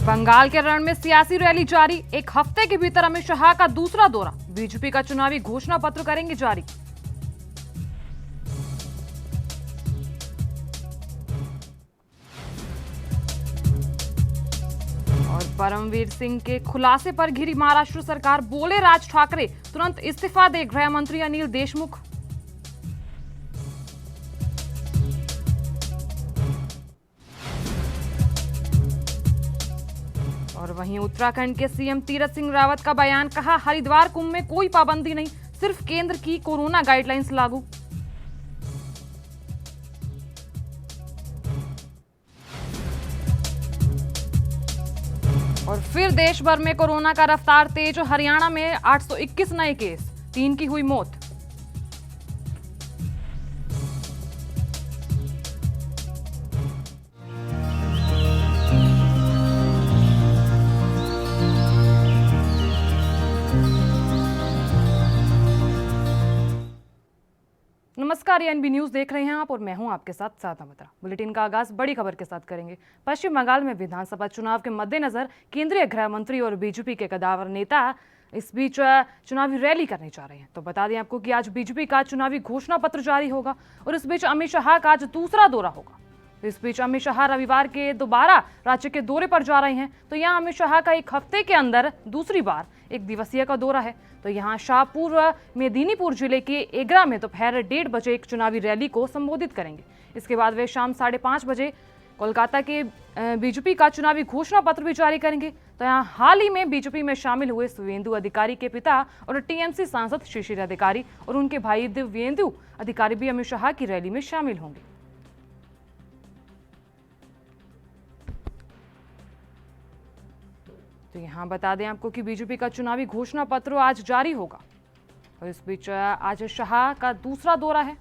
बंगाल के रण में सियासी रैली जारी। एक हफ्ते के भीतर अमित शाह का दूसरा दौरा। बीजेपी का चुनावी घोषणा पत्र करेंगे जारी। और परमवीर सिंह के खुलासे पर घिरी महाराष्ट्र सरकार। बोले राज ठाकरे, तुरंत इस्तीफा दे गृह मंत्री अनिल देशमुख। और वहीं उत्तराखंड के सीएम तीरथ सिंह रावत का बयान। कहा, हरिद्वार कुंभ में कोई पाबंदी नहीं, सिर्फ केंद्र की कोरोना गाइडलाइंस लागू। और फिर देश भर में कोरोना का रफ्तार तेज। हरियाणा में 821 नए केस, 3 की हुई मौत। नमस्कार, एएनबी न्यूज देख रहे हैं आप और मैं हूं आपके साथ साधना बत्रा। बुलेटिन का आगाज बड़ी खबर के साथ करेंगे। पश्चिम बंगाल में विधानसभा चुनाव के मद्देनजर केंद्रीय गृह मंत्री और बीजेपी के कद्दावर नेता इस बीच चुनावी रैली करने जा रहे हैं। तो बता दें आपको कि आज बीजेपी का चुनावी घोषणा पत्र जारी होगा और इस बीच अमित शाह का आज दूसरा दौरा होगा। तो इस बीच अमित शाह रविवार के दोबारा राज्य के दौरे पर जा रहे हैं। तो यहाँ अमित शाह का एक हफ्ते के अंदर दूसरी बार एक दिवसीय का दौरा है। तो यहाँ शाहपुर मेदिनीपुर जिले के एगरा में दोपहर 1:30 बजे एक चुनावी रैली को संबोधित करेंगे। इसके बाद वे शाम 5:30 बजे कोलकाता के बीजेपी का चुनावी घोषणा पत्र भी जारी करेंगे। तो यहाँ हाल ही में बीजेपी में शामिल हुए शुभेंदु अधिकारी के पिता और टीएमसी सांसद शिशिर अधिकारी और उनके भाई दिव्येंदु अधिकारी भी अमित शाह की रैली में शामिल होंगे। तो यहाँ बता दें आपको कि बीजेपी का चुनावी घोषणा पत्र आज जारी होगा और इस बीच आज शाह का दूसरा दौरा है।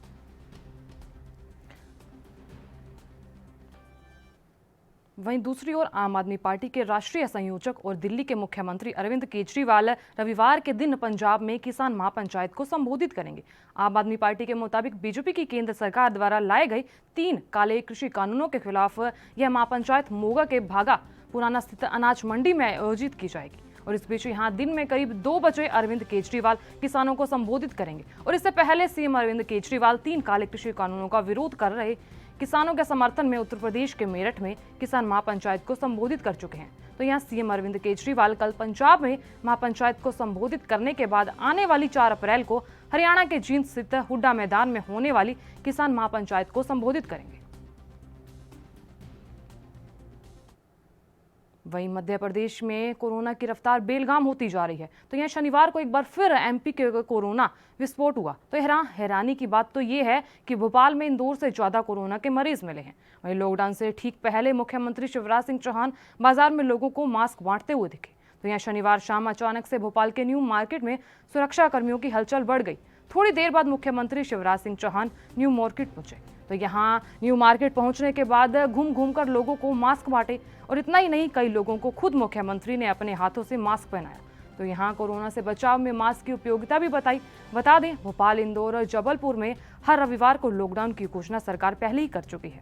वहीं दूसरी ओर आम आदमी पार्टी के राष्ट्रीय संयोजक और दिल्ली के मुख्यमंत्री अरविंद केजरीवाल रविवार के दिन पंजाब में किसान महापंचायत को संबोधित करेंगे। आम आदमी पार्टी के मुताबिक बीजेपी की केंद्र सरकार द्वारा लाए गए 3 काले कृषि कानूनों के खिलाफ यह महापंचायत मोगा के भागा पुराना स्थित अनाज मंडी में आयोजित की जाएगी। और इस बीच यहां दिन में करीब 2 बजे अरविंद केजरीवाल किसानों को संबोधित करेंगे। और इससे पहले सीएम अरविंद केजरीवाल 3 काले कृषि कानूनों का विरोध कर रहे किसानों के समर्थन में उत्तर प्रदेश के मेरठ में किसान महापंचायत को संबोधित कर चुके हैं। तो यहाँ सीएम अरविंद केजरीवाल कल पंजाब में महापंचायत को संबोधित करने के बाद आने वाली 4 अप्रैल को हरियाणा के जींद स्थित हुड्डा मैदान में होने वाली किसान महापंचायत को संबोधित करेंगे। वहीं मध्य प्रदेश में कोरोना की रफ्तार बेलगाम होती जा रही है। तो यहाँ शनिवार को एक बार फिर एमपी के कोरोना विस्फोट हुआ। तो हैरानी की बात तो ये है कि भोपाल में इंदौर से ज्यादा कोरोना के मरीज मिले हैं। वहीं लॉकडाउन से ठीक पहले मुख्यमंत्री शिवराज सिंह चौहान बाजार में लोगों को मास्क बांटते हुए दिखे। तो यहाँ शनिवार शाम अचानक से भोपाल के न्यू मार्केट में सुरक्षा कर्मियों की हलचल बढ़ गई। थोड़ी देर बाद मुख्यमंत्री शिवराज सिंह चौहान न्यू मार्केट पहुंचे। तो यहाँ न्यू मार्केट पहुंचने के बाद घूम कर लोगों को मास्क बांटे और इतना ही नहीं, कई लोगों को खुद मुख्यमंत्री ने अपने हाथों से मास्क पहनाया। तो यहाँ कोरोना से बचाव में मास्क की उपयोगिता भी बताई। बता दें, भोपाल, इंदौर और जबलपुर में हर रविवार को लॉकडाउन की घोषणा सरकार पहले ही कर चुकी है।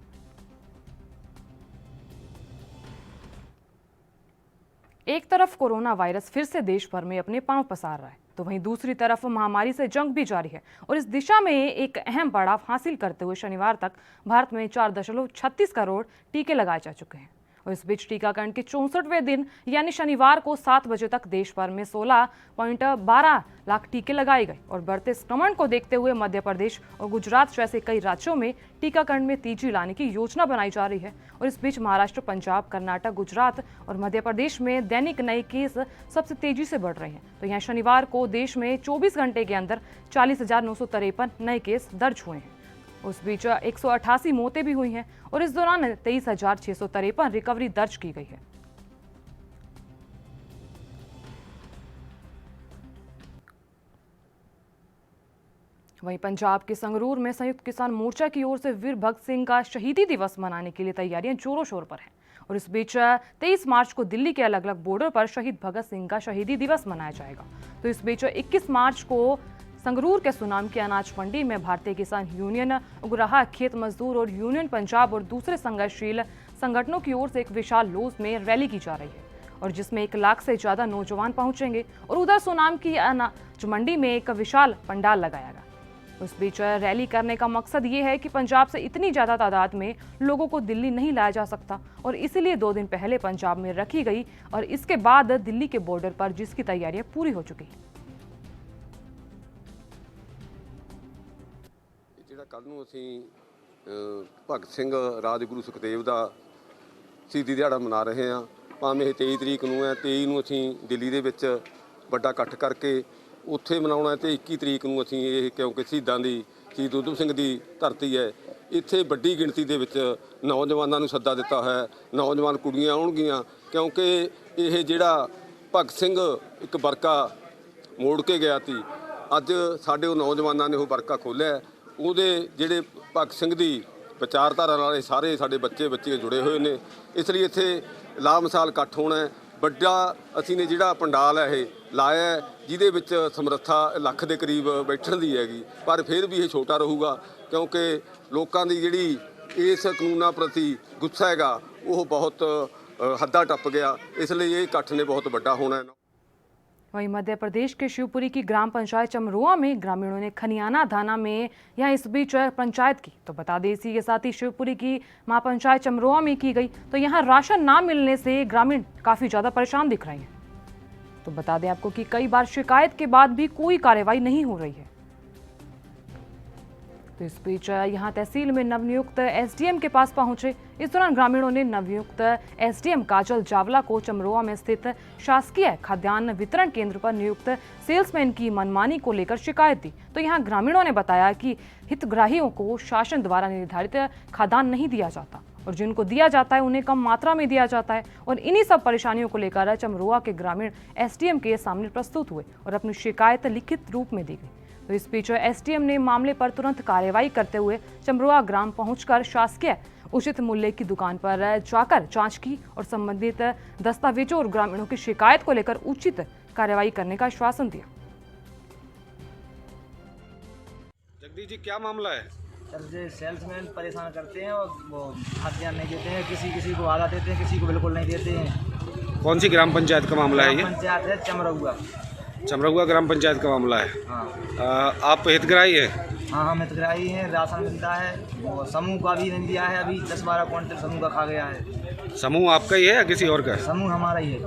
एक तरफ कोरोना वायरस फिर से देश भर में अपने पांव पसार रहा है, तो वहीं दूसरी तरफ महामारी से जंग भी जारी है। और इस दिशा में एक अहम पड़ाव हासिल करते हुए शनिवार तक भारत में 4.36 करोड़ टीके लगाए जा चुके हैं। और इस बीच टीकाकरण के 64वें दिन यानी शनिवार को 7 बजे तक देश भर में 16.12 लाख टीके लगाए गए। और बढ़ते संक्रमण को देखते हुए मध्य प्रदेश और गुजरात जैसे कई राज्यों में टीकाकरण में तेजी लाने की योजना बनाई जा रही है। और इस बीच महाराष्ट्र, पंजाब, कर्नाटक, गुजरात और मध्य प्रदेश में दैनिक नए केस सबसे तेजी से बढ़ रहे हैं। तो यहाँ शनिवार को देश में 24 घंटे के अंदर 40,953 नए केस दर्ज हुए हैं। उस बीच 188 मौतें भी हुई हैं और इस दौरान 23,653 रिकवरी दर्ज की गई है। वहीं पंजाब के संगरूर में संयुक्त किसान मोर्चा की ओर से वीर भगत सिंह का शहीदी दिवस मनाने के लिए तैयारियां जोरों शोर पर हैं। और इस बीच 23 मार्च को दिल्ली के अलग अलग बॉर्डर पर शहीद भगत सिंह का शहीदी दिवस मनाया जाएगा। तो इस बीच 21 मार्च को संगरूर के सुनाम की अनाज मंडी में भारतीय किसान यूनियन, उगराहा खेत मजदूर और यूनियन पंजाब और दूसरे संघर्षशील संगठनों की ओर से एक विशाल लोज में रैली की जा रही है। और जिसमें 1 लाख से ज़्यादा नौजवान पहुंचेंगे। और उधर सोनाम की अनाज मंडी में एक विशाल पंडाल लगाया गया। उस बीच रैली करने का मकसद ये है कि पंजाब से इतनी ज़्यादा तादाद में लोगों को दिल्ली नहीं लाया जा सकता और इसीलिए 2 दिन पहले पंजाब में रखी गई और इसके बाद दिल्ली के बॉर्डर पर जिसकी तैयारियां पूरी हो चुकी हैं। ਜਿਹੜਾ ਕੱਲ ਨੂੰ ਅਸੀਂ ਭਗਤ ਸਿੰਘ ਰਾਜਗੁਰੂ ਸੁਖਦੇਵ ਦਾ ਸ਼ਹੀਦੀ ਦਿਹਾੜਾ ਮਨਾ ਰਹੇ ਹਾਂ। ਭਾਵੇਂ ਇਹ 23 ਤਰੀਕ ਨੂੰ ਹੈ, 23 ਨੂੰ ਅਸੀਂ ਦਿੱਲੀ ਦੇ ਵਿੱਚ ਵੱਡਾ ਇਕੱਠ ਕਰਕੇ ਉੱਥੇ ਮਨਾਉਣਾ ਤੇ 21 ਤਰੀਕ ਨੂੰ ਅਸੀਂ ਇਹ ਕਿਉਂਕਿ ਸ਼ਹੀਦਾਂ ਦੀ ਸ਼ਹੀਦ ਊਧਮ ਸਿੰਘ ਦੀ ਧਰਤੀ ਹੈ, ਇੱਥੇ ਵੱਡੀ ਗਿਣਤੀ ਦੇ ਵਿੱਚ ਨੌਜਵਾਨਾਂ ਨੂੰ ਸੱਦਾ ਦਿੱਤਾ ਹੈ। ਨੌਜਵਾਨ ਕੁੜੀਆਂ ਆਉਣਗੀਆਂ ਕਿਉਂਕਿ ਇਹ ਜਿਹੜਾ ਭਗਤ ਸਿੰਘ ਇੱਕ ਵਰਕਾ ਮੋੜ ਕੇ ਗਿਆ ਸੀ, ਅੱਜ ਸਾਡੇ ਉਹ ਨੌਜਵਾਨਾਂ ਨੇ ਉਹ ਵਰਕਾ ਖੋਲ੍ਹਿਆ। ਉਹਦੇ ਜਿਹੜੇ ਭਗਤ ਸਿੰਘ ਦੀ ਵਿਚਾਰਧਾਰਾ ਨਾਲ ਸਾਰੇ ਸਾਡੇ ਬੱਚੇ ਜੁੜੇ ਹੋਏ ਨੇ, ਇਸ ਲਈ ਇੱਥੇ ਲਾਮਿਸਾਲ ਇਕੱਠ ਹੋਣਾ ਹੈ। ਵੱਡਾ ਅਸੀਂ ਨੇ ਜਿਹੜਾ ਪੰਡਾਲ ਹੈ ਇਹ ਲਾਇਆ, ਜਿਹਦੇ ਵਿੱਚ ਸਮਰੱਥਾ ਲੱਖ ਦੇ ਕਰੀਬ ਬੈਠਣ ਦੀ ਹੈਗੀ, ਪਰ ਫਿਰ ਵੀ ਇਹ ਛੋਟਾ ਰਹੂਗਾ ਕਿਉਂਕਿ ਲੋਕਾਂ ਦੀ ਜਿਹੜੀ ਇਸ ਕਾਨੂੰਨਾਂ ਪ੍ਰਤੀ ਗੁੱਸਾ ਹੈਗਾ ਉਹ ਬਹੁਤ हद्दा टप गया, इसलिए ये इकट्ठ ने बहुत बड़ा होना है। वहीं मध्य प्रदेश के शिवपुरी की ग्राम पंचायत चमरोआ में ग्रामीणों ने खनियाना धाना में यहाँ इस बीच पंचायत की। तो बता दें इसी के साथ ही शिवपुरी की महापंचायत चमरोआ में की गई। तो यहाँ राशन ना मिलने से ग्रामीण काफ़ी ज़्यादा परेशान दिख रहे हैं। तो बता दें आपको कि कई बार शिकायत के बाद भी कोई कार्रवाई नहीं हो रही है। तो इस बीच यहाँ तहसील में नवनियुक्त एसडीएम के पास पहुंचे। इस दौरान ग्रामीणों ने नवनियुक्त एसडीएम काजल जावला को चमरोआ में स्थित शासकीय खाद्यान्न वितरण केंद्र पर नियुक्त सेल्समैन की मनमानी को लेकर शिकायत दी। तो यहाँ ग्रामीणों ने बताया कि हितग्राहियों को शासन द्वारा निर्धारित खाद्यान्न नहीं दिया जाता और जिनको दिया जाता है उन्हें कम मात्रा में दिया जाता है। और इन्हीं सब परेशानियों को लेकर चमरोआ के ग्रामीण एसडीएम के सामने प्रस्तुत हुए और अपनी शिकायत लिखित रूप में दी गई। तो इस बीच एसडीएम ने मामले पर तुरंत कार्रवाई करते हुए चमरोआ ग्राम पहुंचकर शासकीय उचित मूल्य की दुकान पर जाकर जांच की और संबंधित दस्तावेजों और ग्रामीणों की शिकायत को लेकर उचित कार्रवाई करने का आश्वासन दिया। जगदीश जी, क्या मामला है? सर, सेल्समैन परेशान करते हैं और वो खाद्यान्न नहीं देते हैं, किसी को आधा देते हैं, किसी को बिल्कुल नहीं देते हैं। कौन सी ग्राम पंचायत का मामला है ये? पंचायत है चमरौआ। चमरौआ ग्राम पंचायत का मामला है। हाँ। आप हितग्राही हैं? हाँ, हम हितग्राही हैं। राशन मिलता है, वो समूह का भी नहीं दिया है, अभी 10-12 क्विंटल समूह का खा गया है। समूह आपका ही है या किसी और का? समूह हमारा ही है।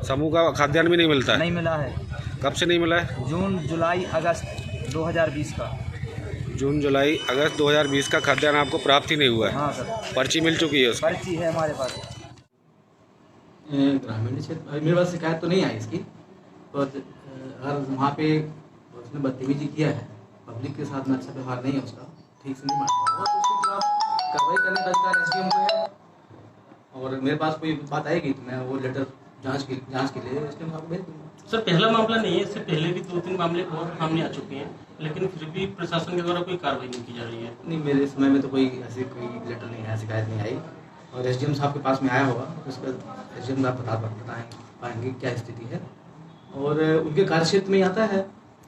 समूह का खाद्यान्न भी नहीं मिलता है? नहीं मिला है। कब से नहीं मिला है? जून जुलाई अगस्त 2020 का। जून जुलाई अगस्त 2020 का खाद्यान्न आपको प्राप्त ही नहीं हुआ है? हाँ सर। पर्ची मिल चुकी है उसकी? पर्ची है हमारे पास। ग्रामीण क्षेत्र मेरे पास शिकायत तो नहीं आई इसकी, पर अगर वहाँ पे उसने बदतमीजी किया है, पब्लिक के साथ में अच्छा व्यवहार नहीं है उसका, ठीक से नहीं मान पाऊंगा, तो उसके खिलाफ कार्रवाई करने का अधिकार एसडीएम को है। और मेरे पास कोई बात आएगी तो मैं वो लेटर जांच के लिए एसडीएम को भेज दूँगा। सर, पहला मामला नहीं है, इससे पहले भी 2-3 मामले और सामने आ चुके हैं, लेकिन फिर भी प्रशासन के द्वारा कोई कार्रवाई नहीं की जा रही है। नहीं, मेरे समय में तो कोई ऐसी कोई लेटर नहीं आया, शिकायत नहीं आई। और एसडीएम साहब के पास में आया होगा, उसका एसडीएम साहब बता पाएंगे क्या स्थिति है। और उनके कार्य क्षेत्र में आता है,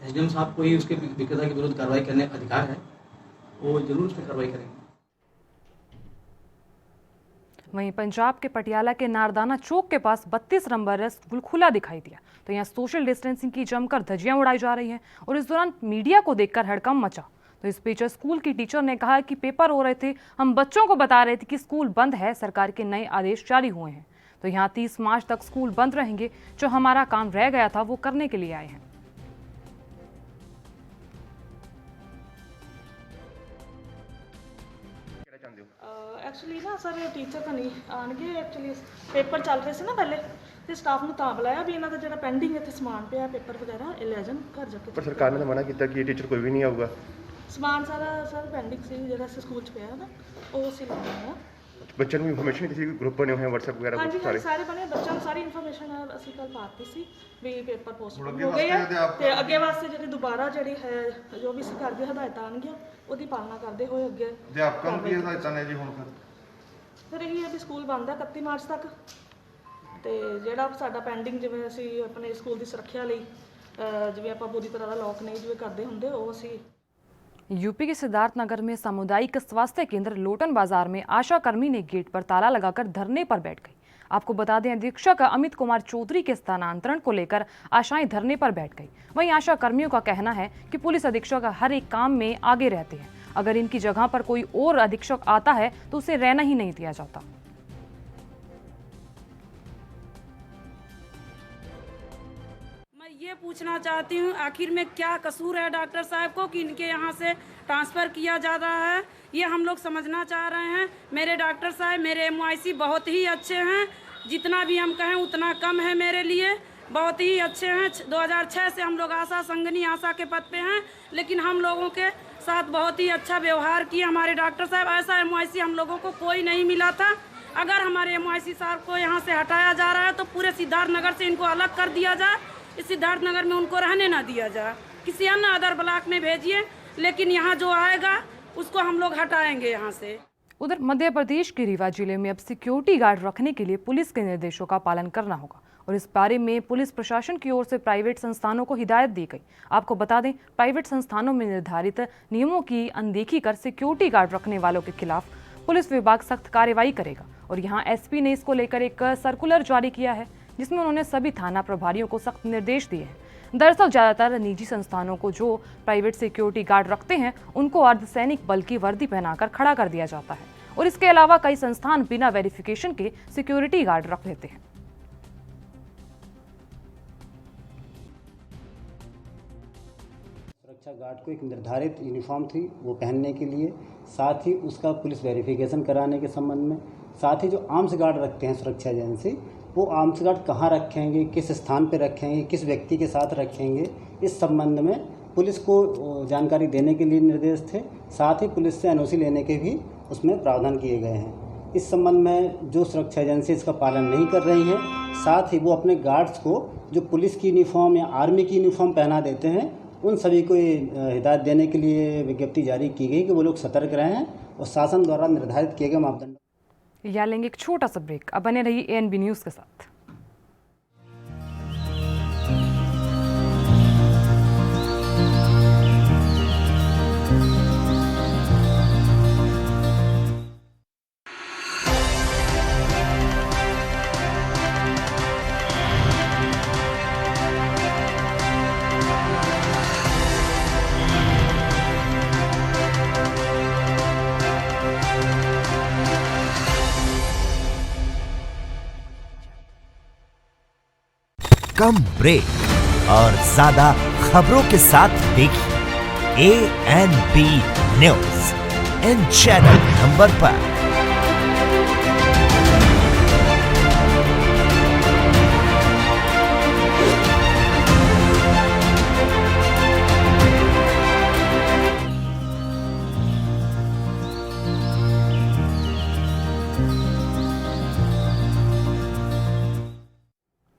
एसडीएम साहब को ही उसके विक्रेता के विरुद्ध कार्रवाई करने का अधिकार है, वो जरूर उस पर कार्रवाई करेंगे। वहीं पंजाब के पटियाला के नारदाना चौक के पास 32 नंबर स्कूल खुला दिखाई दिया। तो यहाँ सोशल डिस्टेंसिंग की जमकर धज्जियां उड़ाई जा रही हैं और इस दौरान मीडिया को देखकर हड़कंप मचा। तो इस बीच स्कूल की टीचर ने कहा कि पेपर हो रहे थे, हम बच्चों को बता रहे थे कि स्कूल बंद है, सरकार के नए आदेश जारी हुए हैं। तो यहाँ 30 मार्च तक स्कूल बंद रहेंगे, जो हमारा काम रह गया था वो करने के लिए आए हैं। एक्चुअली ना सर टीचर तो नहीं आएंगे, एक्चुअली पेपर चल रहे थे ना पहले, तो स्टाफ ने ਤਾਂ ਬੁਲਾਇਆ ਵੀ ਇਹਨਾਂ ਦਾ ਜਿਹੜਾ ਪੈਂਡਿੰਗ ਇੱਥੇ ਸਮਾਨ ਪਿਆ ਪੇਪਰ ਵਗੈਰਾ ਇਹ ਲੈ ਜਾਣ ਘਰ ਜਾ ਕੇ। ਪਰ ਸਰਕਾਰ ਨੇ ਮਨਾ ਕੀਤਾ ਕਿ ਇਹ ਟੀਚਰ ਕੋਈ ਵੀ ਨਹੀਂ ਆਊਗਾ। ਸਮਾਨ ਸਾਰਾ ਸਰ ਪੈਂਡਿੰਗ ਸੀ ਜਿਹੜਾ ਸਕੂਲ 'ਚ ਪਿਆ ਨਾ, ਉਹ ਅਸੀਂ ਲੈ ਜਾਣਾ। ਬੱਚਿਆਂ ਨੂੰ ਇਨਫੋਰਮੇਸ਼ਨ ਕਿਸੇ ਗਰੁੱਪ ਬਣੇ ਹੋਏ WhatsApp ਵਗੈਰਾ ਹਾਂਜੀ ਸਾਰੇ ਸਾਰੇ ਬਣੇ, ਬੱਚਿਆਂ ਨੂੰ ਸਾਰੀ ਇਨਫੋਰਮੇਸ਼ਨ ਅਸੀਂ ਕੱਲ ਪਾਤੀ ਸੀ ਵੀ ਪੇਪਰ ਪੋਸਟਪੋਨ ਹੋ ਗਏ ਆ ਤੇ ਅੱਗੇ ਵਾਸਤੇ ਜਿਹੜੀ ਦੁਬਾਰਾ ਜਿਹੜੀ ਹੈ ਜੋ ਵੀ ਸਰਕਾਰ ਦੀਆਂ ਹਦਾਇਤਾਂ ਆਉਣਗੀਆਂ ਉਹਦੀ ਪਾਲਣਾ ਕਰਦੇ ਹੋਏ ਅੱਗੇ ਅਧਿਆਪਕਾਂ ਨੂੰ ਕੀ ਹਦਾਇਤਾਂ ਨੇ ਜੀ ਹੁਣ ਫਿਰ ਇਹੀ ਹੈ ਵੀ ਸਕੂਲ ਬੰਦ ਹੈ 31 ਮਾਰਚ ਤੱਕ। ਤੇ ਜਿਹੜਾ ਸਾਡਾ ਪੈਂਡਿੰਗ ਜਿਵੇਂ ਅਸੀਂ ਆਪਣੇ ਸਕੂਲ ਦੀ ਸੁਰੱਖਿਆ ਲਈ ਜਿਵੇਂ ਆਪਾਂ ਪੂਰੀ ਤਰ੍ਹਾਂ ਦਾ ਲੌਕ ਨਹੀਂ ਜਿਵੇਂ ਕਰਦੇ ਹੁੰਦੇ ਉਹ ਅਸੀਂ। यूपी के सिद्धार्थनगर में सामुदायिक स्वास्थ्य केंद्र लोटन बाजार में आशा कर्मी ने गेट पर ताला लगाकर धरने पर बैठ गई। आपको बता दें, अधीक्षक अमित कुमार चौधरी के स्थानांतरण को लेकर आशाएं धरने पर बैठ गई। वहीं आशा कर्मियों का कहना है कि पुलिस अधीक्षक हर एक काम में आगे रहते हैं। अगर इनकी जगह पर कोई और अधीक्षक आता है तो उसे रहना ही नहीं दिया जाता। मैं ये पूछना चाहती हूँ, आखिर में क्या कसूर है डॉक्टर साहब को कि इनके यहाँ से ट्रांसफ़र किया जा रहा है, ये हम लोग समझना चाह रहे हैं। मेरे डॉक्टर साहब, मेरे MYC बहुत ही अच्छे हैं, जितना भी हम कहें उतना कम है मेरे लिए, बहुत ही अच्छे हैं। 2006 से हम लोग आशा संगनी आशा के पद पे हैं, लेकिन हम लोगों के साथ बहुत ही अच्छा व्यवहार किए हमारे डॉक्टर साहब। ऐसा MYC हम लोगों को कोई नहीं मिला था। अगर हमारे MYC साहब को यहाँ से हटाया जा रहा है तो पूरे सिद्धार्थ नगर से इनको अलग कर दिया जाए, इस सिद्धार्थ नगर में उनको रहने ना दिया जाए, किसी अन्य अदर ब्लॉक में भेजिए, लेकिन यहाँ जो आएगा उसको हम लोग हटाएंगे यहाँ से। उधर मध्य प्रदेश के रीवा जिले में अब सिक्योरिटी गार्ड रखने के लिए पुलिस के निर्देशों का पालन करना होगा और इस बारे में पुलिस प्रशासन की ओर से प्राइवेट संस्थानों को हिदायत दी गई। आपको बता दें, प्राइवेट संस्थानों में निर्धारित नियमों की अनदेखी कर सिक्योरिटी गार्ड रखने वालों के खिलाफ पुलिस विभाग सख्त कार्रवाई करेगा और यहाँ SP ने इसको लेकर एक सर्कुलर जारी किया है, जिसमें उन्होंने सभी थाना प्रभारियों को सख्त निर्देश दिए हैं। दरअसल ज्यादातर निजी संस्थानों को जो प्राइवेट सिक्योरिटी गार्ड रखते हैं उनको अर्धसैनिक बल की वर्दी पहनाकर खड़ा कर दिया जाता है और इसके अलावा कई संस्थान बिना वेरिफिकेशन के सिक्योरिटी गार्ड रख लेते हैं। सुरक्षा गार्ड को एक निर्धारित यूनिफॉर्म थी वो पहनने के लिए, साथ ही उसका पुलिस वेरिफिकेशन कराने के संबंध में, साथ ही जो आर्म्स गार्ड रखते हैं सुरक्षा एजेंसी, वो आर्म्स गार्ड कहाँ रखेंगे, किस स्थान पर रखेंगे, किस व्यक्ति के साथ रखेंगे, इस संबंध में पुलिस को जानकारी देने के लिए निर्देश थे। साथ ही पुलिस से NOC लेने के भी उसमें प्रावधान किए गए हैं। इस संबंध में जो सुरक्षा एजेंसी इसका पालन नहीं कर रही हैं, साथ ही वो अपने गार्ड्स को जो पुलिस की यूनिफॉर्म या आर्मी की यूनिफॉर्म पहना देते हैं, उन सभी को हिदायत देने के लिए विज्ञप्ति जारी की गई कि वो लोग सतर्क रहें और शासन द्वारा निर्धारित किए गए मापदंड। या लेंगे एक छोटा सा ब्रेक। अब बने रहिए ANB न्यूज़ के साथ। कम ब्रेक और ज्यादा खबरों के साथ देखिए ANB न्यूज़ इन चैनल नंबर पर।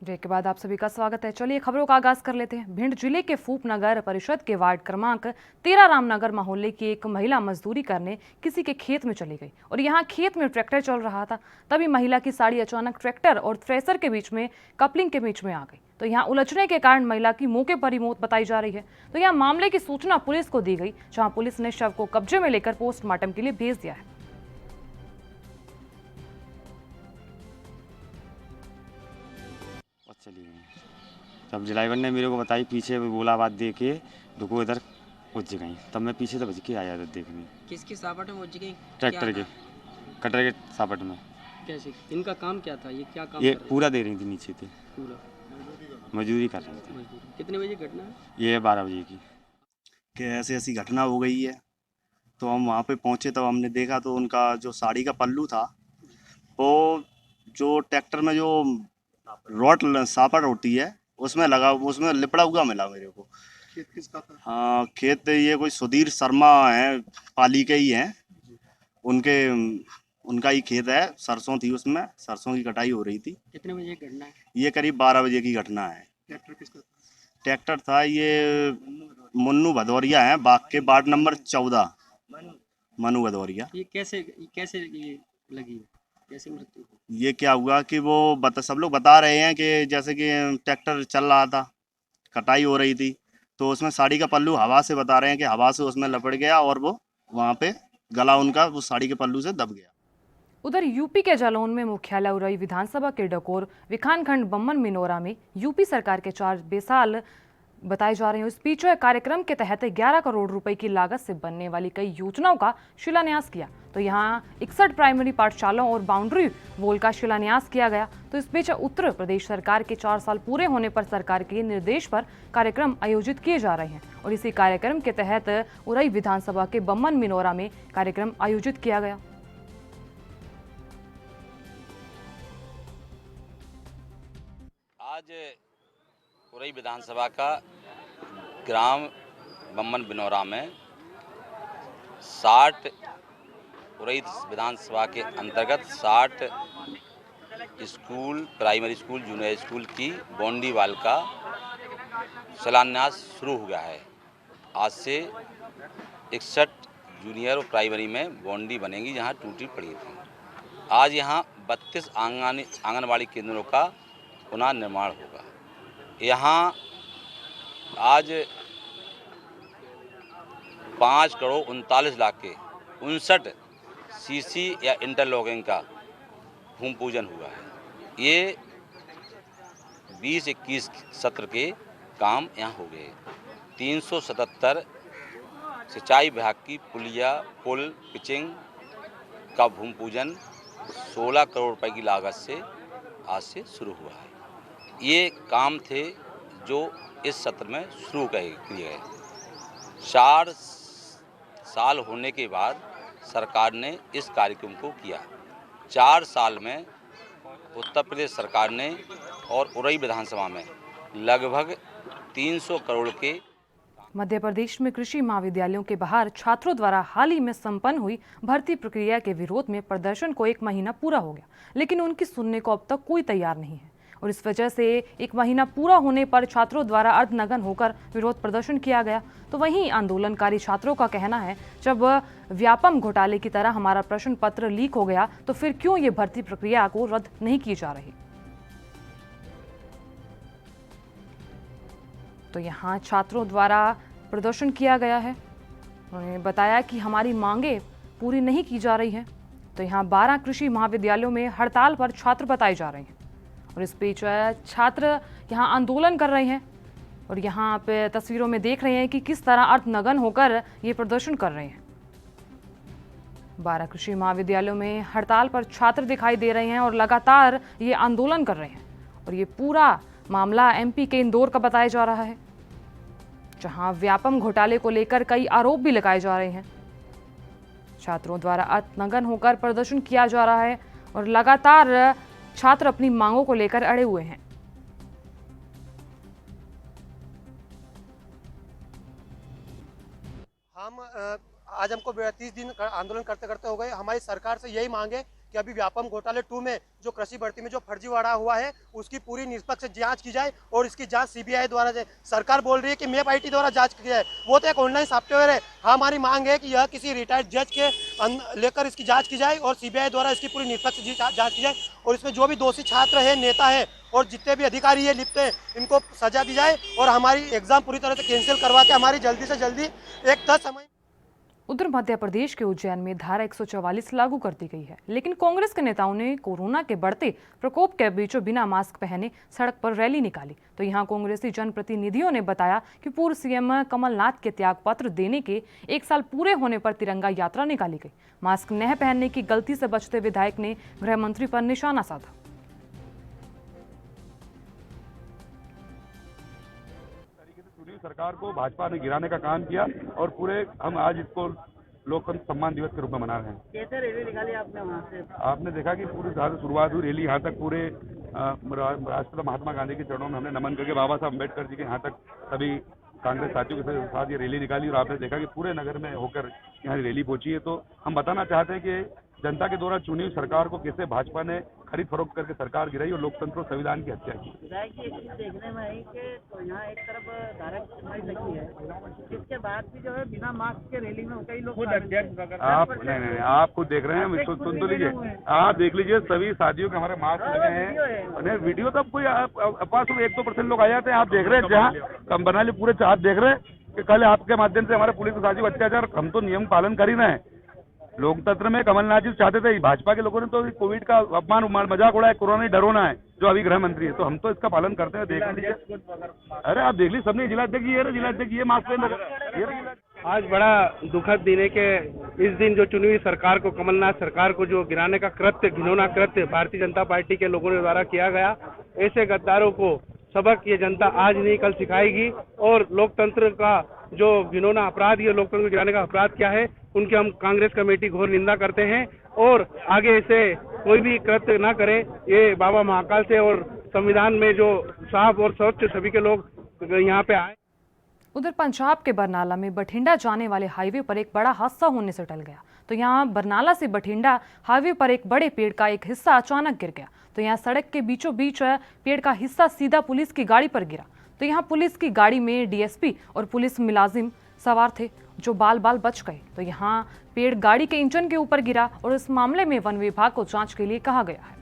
ब्रेक के बाद आप सभी का स्वागत है। चलिए खबरों का आगाज कर लेते हैं। भिंड जिले के फूप नगर परिषद के वार्ड क्रमांक 13 रामनगर मोहल्ले की एक महिला मजदूरी करने किसी के खेत में चली गई और यहाँ खेत में ट्रैक्टर चल रहा था। तभी महिला की साड़ी अचानक ट्रैक्टर और थ्रेसर के बीच में कपलिंग के बीच में आ गई, तो यहाँ उलझने के कारण महिला की मौके पर ही मौत बताई जा रही है। तो यहाँ मामले की सूचना पुलिस को दी गई, जहाँ पुलिस ने शव को कब्जे में लेकर पोस्टमार्टम के लिए भेज दिया है। चलिए तब ड्राइवर ने मेरे को बताई, पीछे बोला बात दे के रुको इधर पहुँच गई, तब मैं पीछे से बच के आया था देखने। किसकी सापट में पहुँच गई? ट्रैक्टर के कटर के सापट में। कैसे? इनका काम क्या था? ये क्या काम ये पूरा दे रही थी, नीचे थे पूरा मजदूरी कर रही थी। कितने बजे घटना है? ये 12 बजे की। कि ऐसी ऐसी घटना हो गई है, तो हम वहाँ पे पहुँचे तब हमने देखा तो उनका जो साड़ी का पल्लू था वो जो ट्रैक्टर में जो रॉड सापट होती है उसमें लगा, उसमें लिपड़ा हुआ मिला मेरे को। खेत किसका था? हाँ खेत ये कोई सुधीर शर्मा है, पाली के ही हैं, उनका ही खेत है। सरसों थी, उसमें सरसों की कटाई हो रही थी। कितने बजे घटना है? ये करीब 12 बजे की घटना है। ट्रैक्टर किसका था? ट्रैक्टर था ये मुन्नू भदौरिया है, बाग के वार्ड नंबर 14 मनु भदौरिया। ये कैसे ये लगी, कैसे मृत्यु? ये क्या हुआ कि वो सब लोग बता रहे हैं कि जैसे कि ट्रैक्टर चल रहा था, कटाई हो रही थी, तो उसमें साड़ी का पल्लू हवा से बता रहे हैं कि हवा से उसमें लपट गया और वो वहाँ पे गला उनका उस साड़ी के पल्लू से दब गया। उधर यूपी के जालौन में मुख्यालय उरई विधानसभा के डकोर विखानखंड बम्मन मिनोरा में यूपी सरकार के 4 बेसाल बताए जा रहे हैं। इस बीच कार्यक्रम के तहत 11 करोड़ रुपए की लागत से बनने वाली कई योजनाओं का शिलान्यास किया। तो यहाँ 61 प्राइमरी पाठशालाओं और बाउंड्री वॉल का शिलान्यास किया गया। तो इस बीच उत्तर प्रदेश सरकार के 4 साल पूरे होने पर सरकार के निर्देश पर कार्यक्रम आयोजित किए जा रहे हैं और इसी कार्यक्रम के तहत उरई विधानसभा के बम्मन मिनोरा में कार्यक्रम आयोजित किया गया। आज उरई विधानसभा का ग्राम बम्मन बिनौरा में 60 उरई विधानसभा के अंतर्गत 60 school, primary school, junior school की बाउंड्री वाल का शिलान्यास शुरू हो गया है। आज से 61 जूनियर और प्राइमरी में बाउंड्री बनेगी जहां टूटी पड़ी थी। आज यहां 32 आंगनबाड़ी केंद्रों का पुनः निर्माण होगा। यहाँ आज 5 करोड़ 39 लाख के 59 सीसी या इंटरलॉकिंग का भूमि पूजन हुआ है। ये 20-21 सत्र के काम यहाँ हो गए। 377 सिंचाई विभाग की पुलिया, पुल, पिचिंग का भूमि पूजन 16 करोड़ रुपए की लागत से आज से शुरू हुआ है। ये काम थे जो इस सत्र में शुरू किए गए। 4 साल होने के बाद सरकार ने इस कार्यक्रम को किया। 4 साल में उत्तर प्रदेश सरकार ने और उरई विधानसभा में लगभग 300 करोड़ के। मध्य प्रदेश में कृषि महाविद्यालयों के बाहर छात्रों द्वारा हाल ही में संपन्न हुई भर्ती प्रक्रिया के विरोध में प्रदर्शन को 1 महीना पूरा हो गया, लेकिन उनकी सुनने को अब तक कोई तैयार नहीं है और इस वजह से 1 महीना पूरा होने पर छात्रों द्वारा अर्धनग्न होकर विरोध प्रदर्शन किया गया। तो वहीं आंदोलनकारी छात्रों का कहना है, जब व्यापम घोटाले की तरह हमारा प्रश्न पत्र लीक हो गया तो फिर क्यों ये भर्ती प्रक्रिया को रद्द नहीं की जा रही। तो यहाँ छात्रों द्वारा प्रदर्शन किया गया है। उन्होंने बताया कि हमारी मांगे पूरी नहीं की जा रही है। तो यहाँ 12 कृषि महाविद्यालयों में हड़ताल पर छात्र बताए जा रहे हैं और इस बीच छात्र यहाँ आंदोलन कर रहे हैं और यहाँ पे तस्वीरों में देख रहे हैं कि किस तरह अर्धनग्न होकर ये प्रदर्शन कर रहे हैं। 12 कृषि महाविद्यालयों में हड़ताल पर छात्र दिखाई दे रहे हैं और लगातार ये आंदोलन कर रहे हैं और ये पूरा मामला एमपी के इंदौर का बताया जा रहा है, जहां व्यापम घोटाले को लेकर कई आरोप भी लगाए जा रहे हैं। छात्रों द्वारा अर्धनग्न होकर प्रदर्शन किया जा रहा है और लगातार छात्र अपनी मांगों को लेकर अड़े हुए हैं। आज हमको 30 दिन आंदोलन करते करते हो गए। हमारी सरकार से यही मांग है कि अभी व्यापम घोटाले 2 में जो कृषि भर्ती में जो फर्जीवाड़ा हुआ है उसकी पूरी निष्पक्ष जांच की जाए और इसकी जांच सीबीआई द्वारा जाए। सरकार बोल रही है कि मैप आईटी द्वारा जांच की जाए, वो तो एक ऑनलाइन सॉफ्टवेयर है। हमारी मांग है कि यह किसी रिटायर्ड जज के लेकर इसकी जांच की जाए और सीबीआई द्वारा इसकी पूरी निष्पक्ष जांच की जाए और इसमें जो भी दोषी छात्र है, नेता है और जितने भी अधिकारी है लिप्त है, इनको सजा दी जाए और हमारी एग्जाम पूरी तरह से कैंसिल करवा के हमारी जल्दी से जल्दी एक तय समय। उधर मध्य प्रदेश के उज्जैन में धारा 144 लागू कर दी गई है, लेकिन कांग्रेस के नेताओं ने कोरोना के बढ़ते प्रकोप के बीच बिना मास्क पहने सड़क पर रैली निकाली। तो यहां कांग्रेसी जनप्रतिनिधियों ने बताया कि पूर्व सीएम कमलनाथ के त्याग पत्र देने के 1 साल पूरे होने पर तिरंगा यात्रा निकाली गई। मास्क न पहनने की गलती से बचते विधायक ने गृह मंत्री पर निशाना साधा। सरकार को भाजपा ने गिराने का काम किया और पूरे हम आज इसको लोकतंत्र सम्मान दिवस के रूप में मना रहे हैं। कैसे रैली निकाली आपने वहाँ से? आपने देखा कि पूरी शुरुआत हुई रैली, यहाँ तक पूरे राष्ट्रपिता महात्मा गांधी के चरणों में हमने नमन करके बाबा साहब अम्बेडकर जी के यहाँ तक सभी कांग्रेस साथियों के साथ ये रैली निकाली और आपने देखा कि पूरे नगर में होकर यहाँ रैली पहुंची है। तो हम बताना चाहते हैं कि जनता के द्वारा चुनी हुई सरकार को कैसे भाजपा ने खरीद फरोख्त करके सरकार गिराई और लोकतंत्र और संविधान की हत्या की। देखने में आई कि तो यहाँ एक तरफ धारा लगी है, इसके बाद भी जो है बिना मास्क के रैली में कई लोग आप नहीं आप खुद देख रहे हैं, सुन तो लीजिए, आप देख लीजिए सभी शादियों के हमारे मास्क लगे हैं। वीडियो तो कोई पास 1-2% लोग आ जाते हैं। आप देख रहे हैं जहाँ हम बना लिए पूरे आप देख रहे हैं कि कल आपके माध्यम से हमारे पुलिस साथी अत्याचार, हम तो नियम पालन कर ही रहे हैं। लोकतंत्र में कमलनाथ जी चाहते थे, भाजपा के लोगों ने तो कोविड का अपमान मजाक उड़ाया, कोरोना ही डरोना है, जो अभी गृह मंत्री है, तो हम तो इसका पालन करते हैं। देख लीजिए, अरे आप देख लीजिए, सबने जिलाध्यक्ष ये मास्क पहन। आज बड़ा दुखद दिन है कि इस दिन जो चुनी हुई सरकार को, कमलनाथ सरकार को जो गिराने का कृत्य, घिनौना कृत्य भारतीय जनता पार्टी के लोगों के द्वारा किया गया, ऐसे गद्दारों को सबक ये जनता आज नहीं कल सिखाएगी। और लोकतंत्र का जो घिनौना अपराध, ये लोकतंत्र को गिराने का अपराध क्या है, उनकी हम कांग्रेस कमेटी घोर निंदा करते हैं और आगे ऐसे कोई भी कृत्य न करे, ये बाबा महाकाल से और संविधान में जो साफ और स्वच्छ सभी के लोग यहाँ पे आए। उधर पंजाब के बरनाला में बठिंडा जाने वाले हाईवे पर एक बड़ा हादसा होने से टल गया। तो यहाँ बरनाला से बठिंडा हाईवे पर एक बड़े पेड़ का एक हिस्सा अचानक गिर गया। तो यहाँ सड़क के बीचों बीच पेड़ का हिस्सा सीधा पुलिस की गाड़ी पर गिरा। तो यहाँ पुलिस की गाड़ी में डीएसपी और पुलिस मुलाजिम सवार थे, जो बाल बाल बच गए। तो यहाँ पेड़ गाड़ी के इंजन के ऊपर गिरा और इस मामले में वन विभाग को जांच के लिए कहा गया है।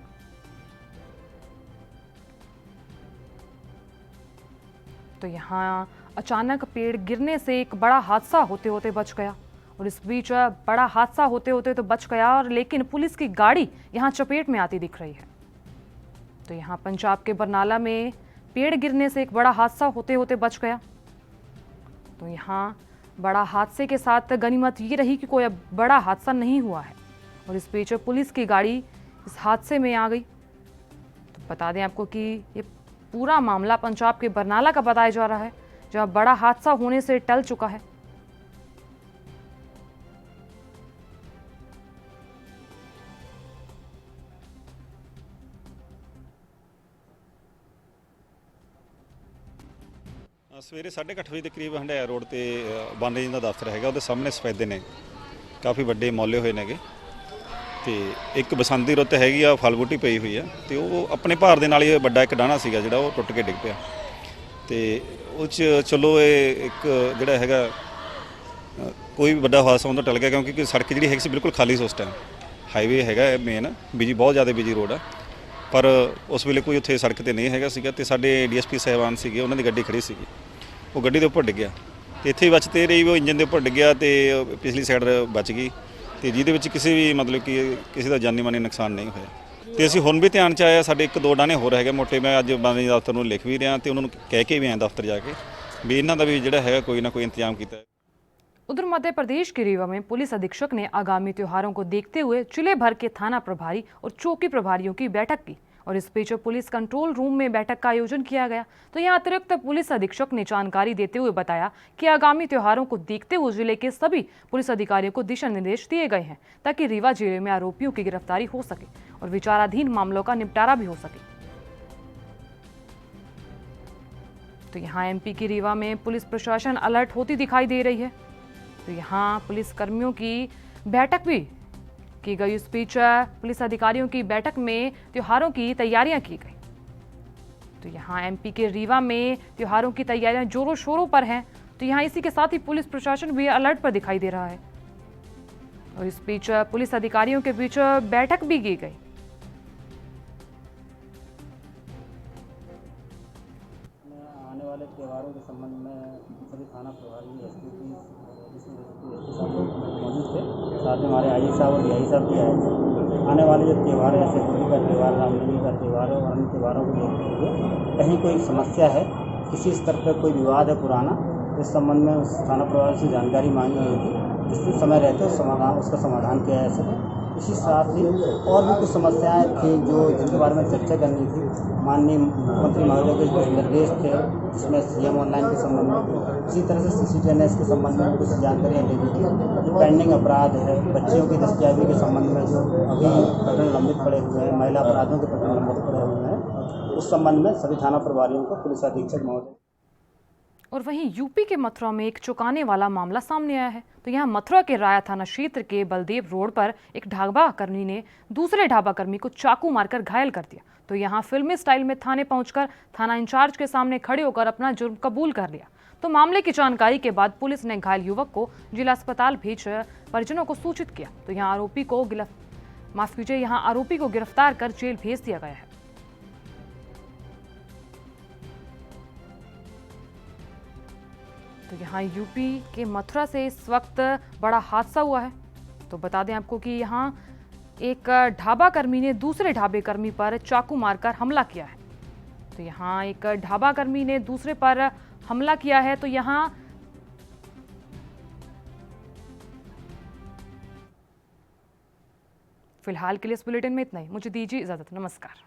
तो यहाँ अचानक पेड़ गिरने से एक बड़ा हादसा होते होते बच गया। और इस बीच बड़ा हादसा होते होते तो बच गया, और लेकिन पुलिस की गाड़ी यहाँ चपेट में आती दिख रही है। तो यहाँ पंजाब के बरनाला में पेड़ गिरने से एक बड़ा हादसा होते होते बच गया। तो यहाँ बड़ा हादसे के साथ गनीमत ये रही कि कोई बड़ा हादसा नहीं हुआ है। और इस बीच पुलिस की गाड़ी इस हादसे में आ गई। तो बता दें आपको कि ये पूरा मामला पंजाब के बरनाला का बताया जा रहा है, जहां बड़ा हादसा होने से टल चुका है। सवेरे 8:30 वजे के करीब हंडाया रोड ते बन रही दफ्तर है, वो सामने सफेदे ने काफ़ी ਵੱਡੇ मौले हुए ने, तो एक बसंत की रुੱਤ हैगी आ, फल बूटी पई हुई है, तो वो अपने भार के नाल ही ਵੱਡਾ एक डाहना सीगा जिहड़ा वो टुट के डिग पिया। तो उस चलो ये एक जिहड़ा हैगा कोई भी ਵੱਡਾ हादसा होंदा टल गया, क्योंकि सड़क जिहड़ी हैगी सी बिल्कुल खाली सी उस टाइम। हाईवे हैगा मेन बिजी, बहुत ज़्यादा बिजी रोड है, पर उस वेले कोई उत्थे सड़क ते नहीं हैगा सीगा। ते साडे डीएसपी साहबान सीगे, उन्हां दी गड्डी खड़ी सीगी, वो गड्डी दे उपर डिग्गिया, तो इत्थे बचते रही, वो इंजन के उपर डिग्गिया, तो पिछली साइड बच गई, तो जिहदे विच किसी भी मतलब कि किसी का जानी मानी नुकसान नहीं होया। तो असीं हुण भी ध्यान च आया, साडे 1-2 डाहने होर हैगे मोटे, मैं अज बानी दफ्तर नूं लिख भी रहा, तो उन्होंने कह के भी आया दफ्तर जाके भी इन्हां दा भी जिहड़ा हैगा कोई ना कोई इंतजाम कीता है। उधर मध्य प्रदेश के रीवा में पुलिस अधीक्षक ने आगामी त्योहारों को देखते हुए जिले भर के थाना प्रभारी और चौकी प्रभारियों की बैठक की। और इस बीच पुलिस कंट्रोल रूम में बैठक का आयोजन किया गया। तो यहाँ अतिरिक्त पुलिस अधीक्षक ने जानकारी देते हुए बताया कि आगामी त्योहारों को देखते हुए जिले के सभी पुलिस अधिकारियों को दिशा निर्देश दिए गए हैं, ताकि रीवा जिले में आरोपियों की गिरफ्तारी हो सके और विचाराधीन मामलों का निपटारा भी हो सके। तो यहाँ एमपी की रीवा में पुलिस प्रशासन अलर्ट होती दिखाई दे रही है। तो यहाँ पुलिस कर्मियों की बैठक भी की गई। इस बीच पुलिस अधिकारियों की बैठक में त्योहारों की तैयारियां की गई। तो यहाँ एमपी के रीवा में त्योहारों की तैयारियां जोरों शोरों पर हैं। तो यहाँ इसी के साथ ही पुलिस प्रशासन भी अलर्ट पर दिखाई दे रहा है। और इस बीच पुलिस अधिकारियों के बीच बैठक भी की गई। आने वाले त्योहारों के संबंध में सभी थाना प्रभारी मौजूद थे, साथ में हमारे आई साहब और डीआई साहब भी आए थे। आने वाले जो त्यौहार जैसे होली का त्यौहार, रामनवमी का त्यौहार और अन्य त्योहारों को देखते हुए कहीं कोई समस्या है, किसी स्तर पर कोई विवाद है पुराना, इस संबंध में उस थाना प्रभारी से जानकारी मांगी गई थी, जिस समय रहते उसका समाधान किया जा सके। इसी साथ ही और भी कुछ समस्याएं थी जिनके बारे में चर्चा करनी थी। माननीय मुख्यमंत्री महोदय के कुछ निर्देश थे, जिसमें सीएम ऑनलाइन के संबंध में, इसी तरह से CCTVNS के संबंध में कुछ जानकारियाँ देनी थी। जो पेंडिंग अपराध है, बच्चियों की दस्तियाबी के संबंध में जो अभी प्रकरण लंबित पड़े हुए हैं, महिला अपराधों के प्रकरण लंबित पड़े हुए हैं, उस संबंध में सभी थाना प्रभारियों को पुलिस अधीक्षक महोदय। और वहीं यूपी के मथुरा में एक चौंकाने वाला मामला सामने आया है। तो यहाँ मथुरा के राया थाना क्षेत्र के बलदेव रोड पर एक ढाबा कर्मी ने दूसरे ढाबा कर्मी को चाकू मारकर घायल कर दिया। तो यहाँ फिल्मी स्टाइल में थाने पहुंचकर थाना इंचार्ज के सामने खड़े होकर अपना जुर्म कबूल कर लिया। तो मामले की जानकारी के बाद पुलिस ने घायल युवक को जिला अस्पताल भेज परिजनों को सूचित किया। तो यहाँ आरोपी को गिरफ्तार कर जेल भेज दिया गया है। तो यहाँ यूपी के मथुरा से इस वक्त बड़ा हादसा हुआ है। तो बता दें आपको कि यहाँ एक ढाबा कर्मी ने दूसरे ढाबे कर्मी पर चाकू मारकर हमला किया है। तो यहाँ एक ढाबा कर्मी ने दूसरे पर हमला किया है। तो यहाँ फिलहाल के लिए इस बुलेटिन में इतना ही। मुझे दीजिए इजाजत। नमस्कार।